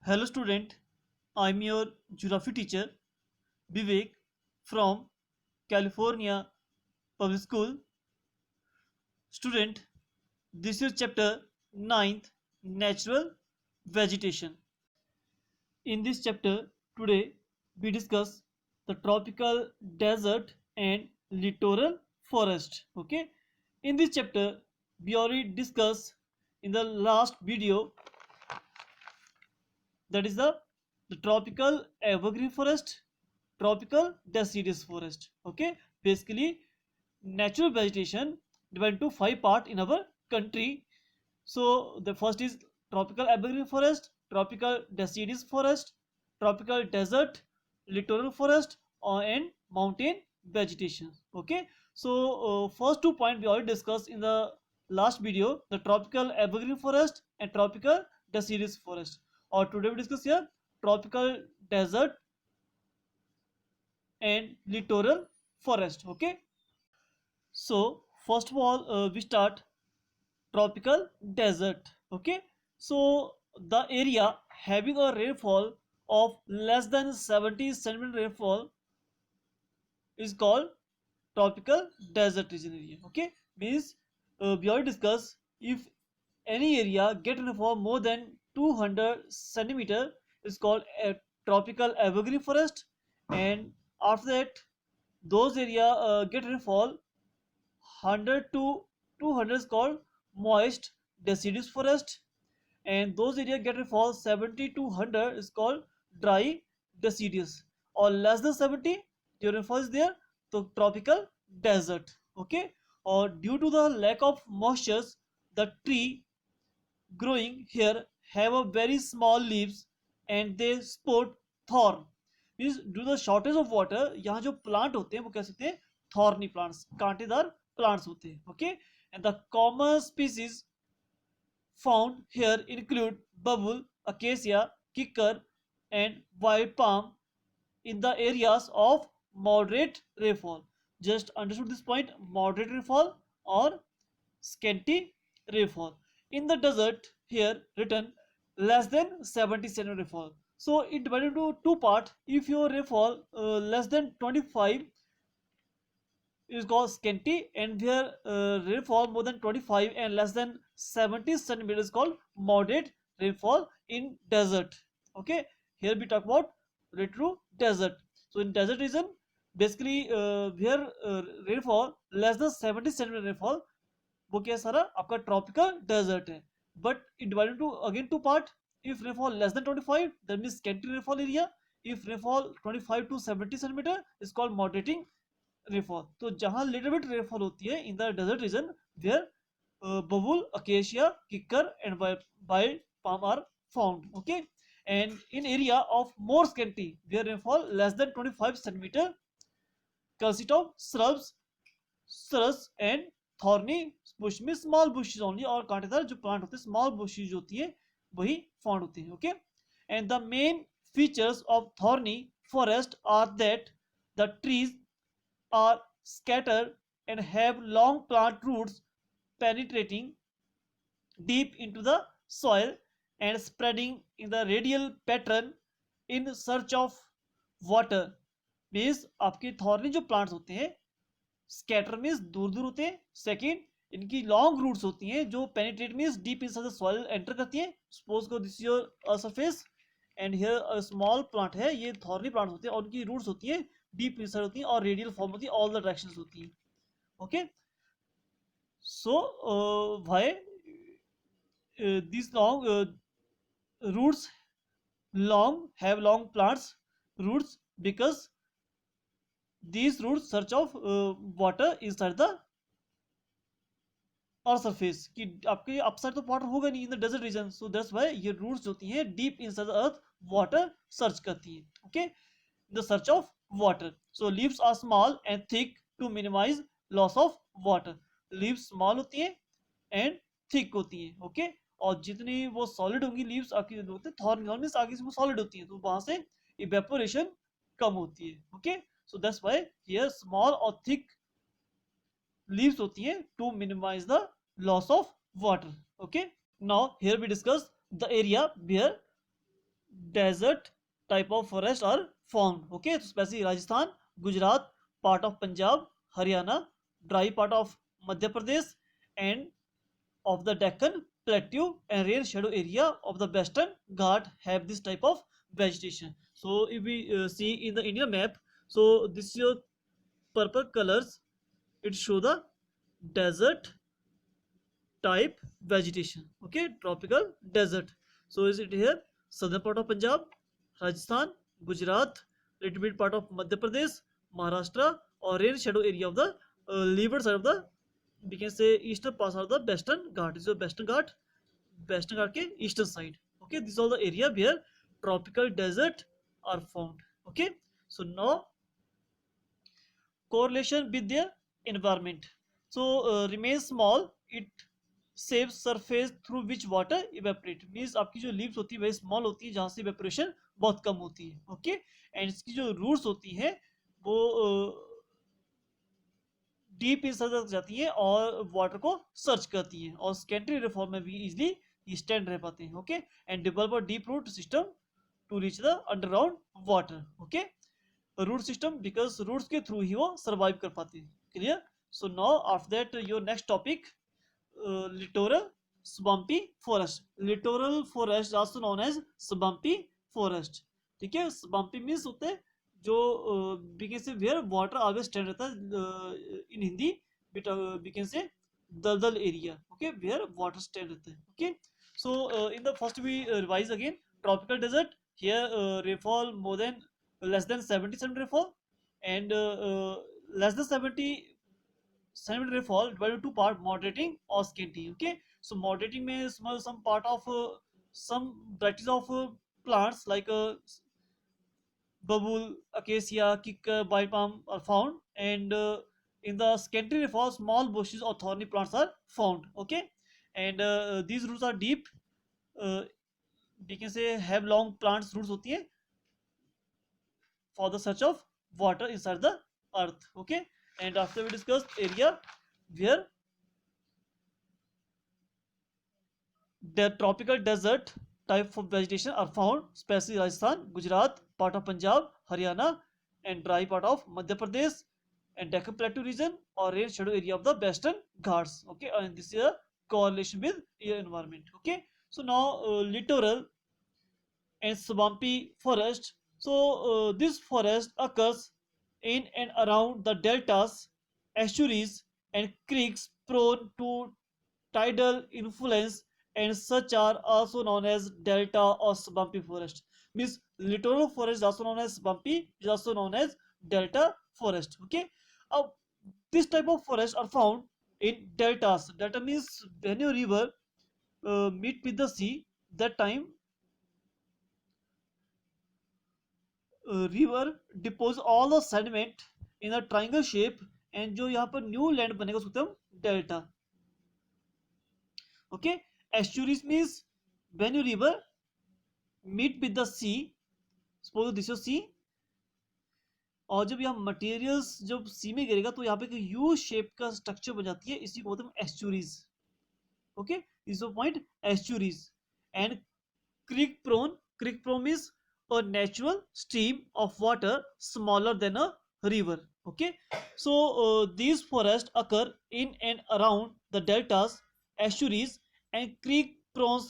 Hello student, I am your geography teacher Vivek from California Public School. Student, this is chapter 9th, Natural Vegetation. In this chapter today we discuss the tropical desert and littoral forest. Okay, in this chapter we already discussed in the last video, that is the tropical evergreen forest, tropical deciduous forest. Okay, basically natural vegetation divided into five parts in our country. So the first is tropical evergreen forest, tropical deciduous forest, tropical desert, littoral forest, and mountain vegetation. Okay, so first 2 points we already discussed in the last video, the tropical evergreen forest and tropical deciduous forest. Or today we discuss here tropical desert and littoral forest. Okay, so first of all we start tropical desert. Okay, so the area having a rainfall of less than 70 centimeter rainfall is called tropical desert region area. Okay, means we already discussed, if any area get rainfall more than 200 centimeter is called a tropical evergreen forest, and after that those area get rainfall 100 to 200 is called moist deciduous forest, and those area get rainfall 70 to 100 is called dry deciduous, or less than 70 your rainfall is there, so tropical desert. Okay, or due to the lack of moisture, the tree growing here have a very small leaves and they sport thorn. Means due the shortage of water यहाँ जो plant होते हैं वो कह सकते हैं thorny plants, कांटेदार plants होते हैं. Okay, and the common species found here include bubble, acacia, kikar, and wild palm in the areas of moderate rainfall. Just understood this point, moderate rainfall or scanty rainfall. In the desert, here written less than 70 centimeter rainfall. So it divided into two parts. If your rainfall less than 25 is called scanty, and where rainfall more than 25 and less than 70 centimeters is called moderate rainfall in desert. Okay, here we talk about related to desert. So in desert region, basically where rainfall less than 70 centimeter rainfall, वो क्या सारा आपका tropical desert है. But it divided to again two part. If rainfall less than 25 that means scanty rainfall area. If rainfall 25 to 70 centimetre is called moderating rainfall. तो जहां little bit rainfall होती है in the desert region, where babool, acacia, kikar and wild palm are found. Okay, and in area of more scanty where rainfall less than 25 centimeter consist of shrubs and thorny bush में small bushes only, और कांटेदार जो plant होते हैं small bushes होती है वही found होती है. Okay, and the main features of thorny forest are that the trees are scattered and have long plant roots penetrating deep into the soil and spreading in the radial pattern in search of water. Means आपके thorny जो plants होते हैं, scatter means दूर दूर होते हैं. Second, इनकी long roots होती हैं जो penetrate means deep in the soil enter करती हैं. सपोज को this your surface and here small plant है, ये थॉर्नी प्लांट होते हैं और उनकी रूट्स होती हैं डीप इंसाइड होती हैं और रेडियल फॉर्म होती है, ऑल द डायरेक्शंस होती हैं. Okay, so why these long roots have long plants roots, because these roots search of water inside the earth surface. कि आपके अपसाइड तो वाटर होगा नहीं in the desert region, so that's why ये roots होती हैं deep inside the earth water search करती हैं. Okay, the search of water. So leaves are small and thick to minimize loss of water. Leaves small होती हैं and thick होती हैं. Okay, और जितनी वो सॉलिड होंगी लीव्स आपकी होते हैं थॉर्न मींस आगे से वो सॉलिड होती हैं, तो वहां से इवेपोरेशन कम होती है. Okay, so that's why here small और थिक लीव्स होती हैं to minimize the loss of water. Okay, now here we discuss the area where desert type of forest are found. Okay, so especially Rajasthan, Gujarat, part of Punjab, Haryana, dry part of Madhya Pradesh, and of the Deccan Plateau and rain shadow area of the Western Ghat have this type of vegetation. So if we see in the India map, so this is your purple colors, it show the desert type vegetation. Okay, tropical desert. So is it here? Southern part of Punjab, Rajasthan, Gujarat, little bit part of Madhya Pradesh, Maharashtra, or rain shadow area of the leeward side of the, we can say, eastern part of the Western Ghat. This is your Western Ghat ke eastern side. Okay, this is all the area where tropical desert are found. Okay, so now correlation with their environment. So remains small, it saves surface through which water evaporate. Means आपकी जो leaves होती है वही small होती है जहाँ से evaporation बहुत कम होती है. Okay, and इसकी जो roots होती है वो डीप इंसर्ट तक जाती है और वाटर को सर्च करती है और सेकेंडरी रेनफॉल में भी इजिली स्टैंड रह पाते हैं. Okay, and develop a deep root system to reach the underground water. Okay, root system because roots के थ्रू ही वो सर्वाइव कर पाते हैं. Clear? So now after that your next topic, littoral swampy forest. Littoral forest also known as swampy forest. ठीक है, swampy means होते हैं जो we can say where water always stand रहता है in Hindi, but we can say दलदल area. Okay, where water stand रहता है. Okay, so in the first we revise again. Tropical desert, here rainfall more than less than 70 centimeter rainfall, and less than 70 centimeter rainfall divided into two part, moderating or scanty. Okay, so moderating means some part of some varieties of plants like babul, acacia, kikar, white palm are found, and in the scanty rainfall, small bushes or thorny plants are found. Okay, and these roots are deep. We can say have long plants roots होती है for the search of water inside the earth. Okay, and after we discussed area where the tropical desert type of vegetation are found, especially Rajasthan, Gujarat, part of Punjab, Haryana, and dry part of Madhya Pradesh and Deccan Plateau region or rain shadow area of the Western Ghats. Okay, and this is a correlation with your environment. Okay, so now littoral and swampy forest. So this forest occurs in and around the deltas, estuaries, and creeks prone to tidal influence, and such are also known as delta or swampy forest. Means littoral forest is also known as swampy, is also known as delta forest. Okay, uh, this type of forest are found in deltas. Delta means when your river meet with the sea, that time river depose all the sediment in a triangle shape, and जो यहाँ पर new land बनेगा उसको हम delta. Okay, estuaries means when you river meet with the sea, suppose this is sea, और जब यहाँ materials जब सी में गिरेगा तो यहाँ पे एक यू शेप का स्ट्रक्चर बन जाती है, इसी को बोलते हैं estuaries. Okay, this is point estuaries. And creek prone means a natural stream of water smaller than a river. Okay, so these forests occur in and around the deltas, estuaries, and creek prone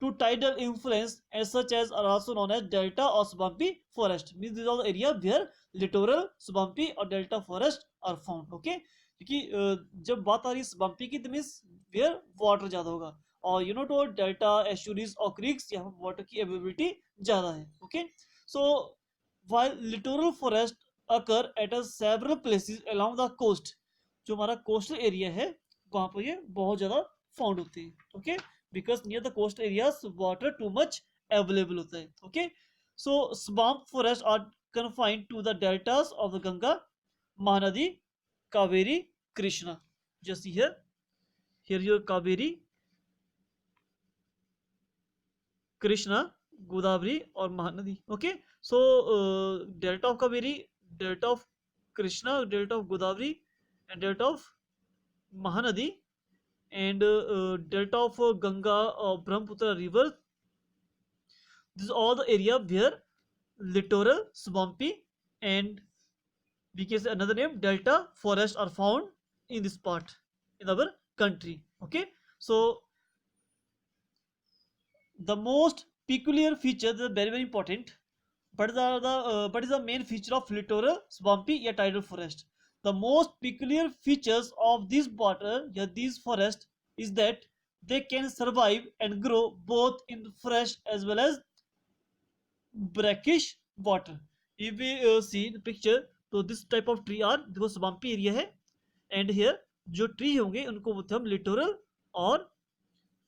to tidal influence, and such as are also known as delta or swampy forest. Means these are the area where littoral, swampy or delta forest are found. Okay, क्योंकि जब बात आ रही है swampy की, तो means where water ज्यादा होगा, और you know to delta, estuaries और क्रीक्स यहाँ वाटर की अवेलेबिलिटी ज्यादा है. Okay, so while littoral forest occur at a several places along the coast, जो हमारा कोस्टल एरिया है वहां पर ये बहुत ज्यादा फाउंड होते हैं. Okay, because near the coast areas water too much available होता है. Okay, so swamp forest are confined to the deltas of the Ganga, Mahanadi, Kaveri, Krishna. Just see here your Kaveri, Krishna, Godavari और Mahanadi. Okay, so delta of Kaveri, delta of Krishna, delta of Godavari, and delta of Mahanadi, and delta of Ganga or Brahmaputra river This is all the area where littoral, swampy, and we can say another name delta forest are found in this part in our country. Okay, so the most peculiar feature, the very important, but is the main feature of littoral, swampy या tidal forest. The most peculiar features of this water या these forest is that they can survive and grow both in fresh as well as brackish water. If we see the picture, तो this type of tree are देखो swampy area है, and here जो tree होंगे उनको बोलते हैं हम littoral और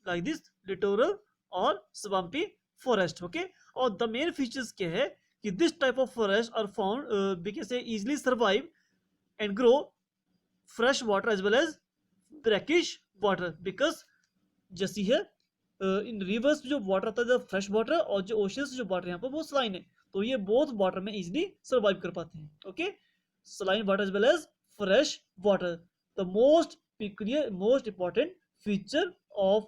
like this littoral और swampy forest. Okay, और the main features क्या है कि this type of forest are found we can say easily survive and grow fresh water as well as brackish water because जैसी है इन reverse जो water आता है फ्रेश वाटर और जो ओशन से जो वाटर यहाँ पर वो सलाइन है, तो ये बोथ वाटर में इजीली सर्वाइव कर पाते हैं. Okay, saline water as well as fresh water. The most peculiar most important feature of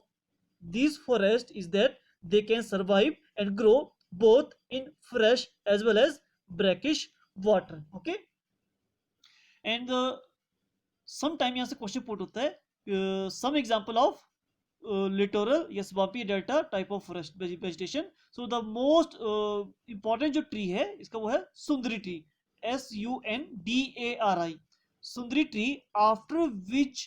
these forests is that they can survive and grow both in fresh as well as brackish water. Okay, and sometime यहाँ से question put होता है some example of littoral या swampy delta type of forest vegetation. So the most important जो tree है इसका वो है Sundari tree, SUNDARI, Sundari tree, after which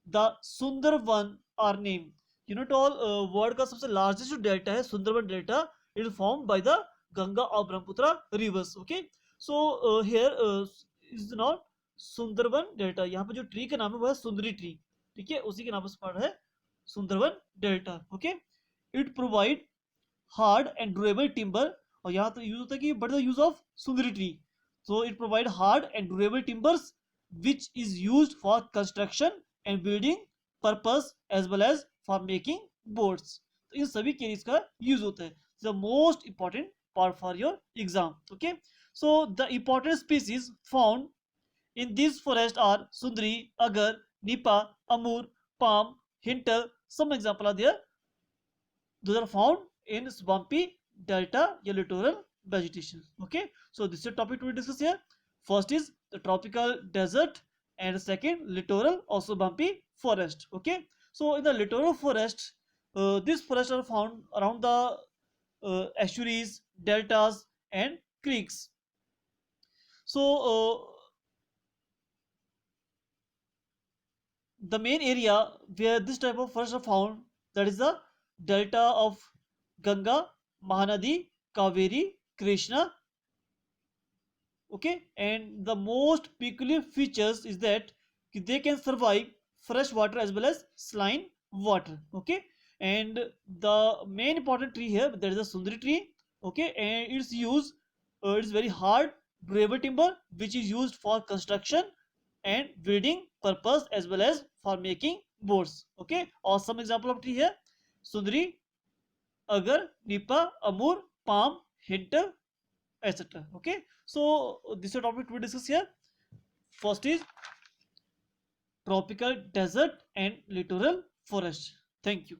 the Sundarban are named. You know all world का सबसे लार्जेस्ट जो डेल्टा है Sundarban delta, it is form by the Ganga और Brahmaputra rivers. Okay, so here is not Sundarban delta, यहाँ पे जो ट्री का नाम है वो है सुंदरी ट्री. ठीक है, उसी के नाम से पढ़ है Sundarban delta. Okay, it provide hard and durable timber, और यहाँ तो यूज होता है कि but the use of sundari tree, so it provide hard and durable timbers which is used for construction and building purpose as well as for making boards. तो इन सभी के लिए इसका यूज होता है. The most important part for your exam. Okay, so the important species found in these forests are sundari, agar, nipa, amur, palm, hinter. Some example are there. Those are found in swampy delta या littoral vegetation. Okay, so this is a topic to be discussed here. First is the tropical desert, and second littoral or swampy forest. Okay, so in the littoral forest, these forests are found around the estuaries, deltas, and creeks. So the main area where this type of forests are found, that is the delta of Ganga, Mahanadi, Kaveri, Krishna. Okay, and the most peculiar features is that they can survive fresh water as well as saline water. Okay, and the main important tree here, that is the Sundari tree. Okay, and its use, it is very hard durable timber which is used for construction and building purpose as well as for making boards. Okay, or some example of tree here: sundari, agar, nipa, amur, palm, hinter, etc. Okay, so this is a topic we discuss here. First is tropical desert and littoral forest. Thank you.